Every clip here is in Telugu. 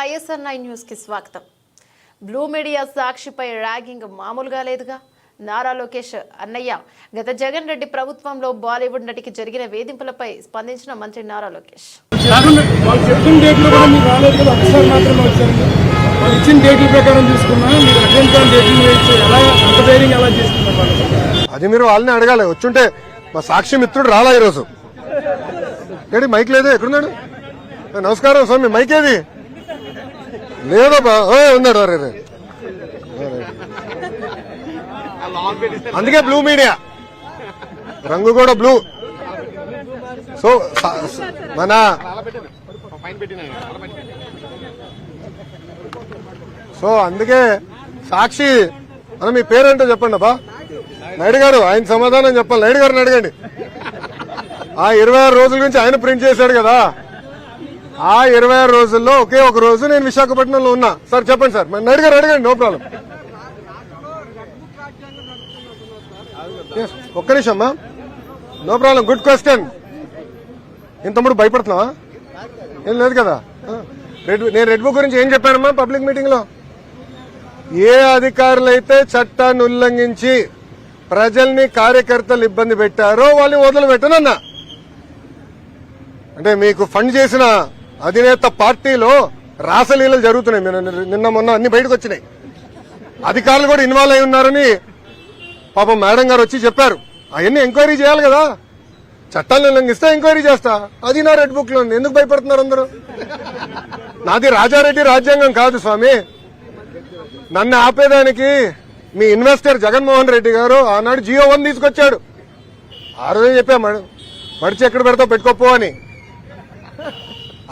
ISR9 న్యూస్ కి స్వాగతం. బ్లూ మీడియా సాక్షిపై ర్యాగింగ్ మామూలుగా లేదుగా. నారా లోకేష్ అన్నయ్య గత జగన్ రెడ్డి ప్రభుత్వంలో బాలీవుడ్ నటికి జరిగిన వేధింపులపై స్పందించిన మంత్రి నారా లోకేష్. అది మీరు వాళ్ళని అడగాలి. వచ్చుంటే మా సాక్షి మిత్రుడు రాలా ఈరోజు. ఏడి మైక్ లేదే, ఎక్కడున్నాడు? నమస్కారం స్వామి, మైక్ ఏది లేదబ్బా. ఉన్నాడు. అరే అందుకే బ్లూ మీడియా రంగు కూడా బ్లూ. సో మన అందుకే సాక్షి అని మీ పేరేంటో చెప్పండి అబ్బా. నాయుడు గారు, ఆయన సమాధానం చెప్పాలి. నాయుడు గారిని అడగండి. ఆ 26 రోజుల నుంచి ఆయన ప్రింట్ చేశాడు కదా. ఆ 26 రోజుల్లో ఒకే ఒక రోజు నేను విశాఖపట్నంలో ఉన్నా. సార్ చెప్పండి సార్. నాయుడు గారు అడగండి, నో ప్రాబ్లం. ఒక్క నిమిషం అమ్మా, నో ప్రాబ్లం. Good question. ఇంత తమ్ముడు భయపడుతున్నావా? ఏం లేదు కదా. నేను రెడ్ బుక్ గురించి ఏం చెప్పానమ్మా పబ్లిక్ మీటింగ్ లో? ఏ అధికారులైతే చట్టాన్ని ఉల్లంఘించి ప్రజల్ని కార్యకర్తలు ఇబ్బంది పెట్టారో వాళ్ళని వదిలిపెట్టనన్నా. అంటే మీకు ఫండ్ చేసిన అధినేత పార్టీలో రాసలీలలు జరుగుతున్నాయి. నిన్న మొన్న అన్ని బయటకు వచ్చినాయి. అధికారులు కూడా ఇన్వాల్వ్ అయి ఉన్నారని పాపం మేడం గారు వచ్చి చెప్పారు. అవన్నీ ఎంక్వైరీ చేయాలి కదా. చట్టాలను ఉల్లంఘిస్తే ఎంక్వైరీ చేస్తా. అది నా రెడ్ బుక్ లో ఉంది. ఎందుకు భయపడుతున్నారు అందరూ? నాది రాజారెడ్డి రాజ్యాంగం కాదు స్వామి. నన్ను ఆపేదానికి మీ ఇన్వెస్టర్ జగన్మోహన్ రెడ్డి గారు ఆనాడు జియో 1 తీసుకొచ్చాడు. ఆ రోజే చెప్పా, మడిచి ఎక్కడ పెడతావు పెట్టుకోపో అని.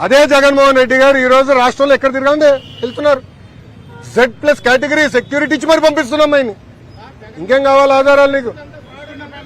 అదే జగన్మోహన్ రెడ్డి గారు ఈ రోజు రాష్ట్రంలో ఎక్కడ తిరగండి వెళ్తున్నారు. Z+ కేటగిరీ సెక్యూరిటీ ఇచ్చి మరి పంపిస్తున్నాం ఆయన్ని. ఇంకేం కావాలి ఆధారాలు నీకు?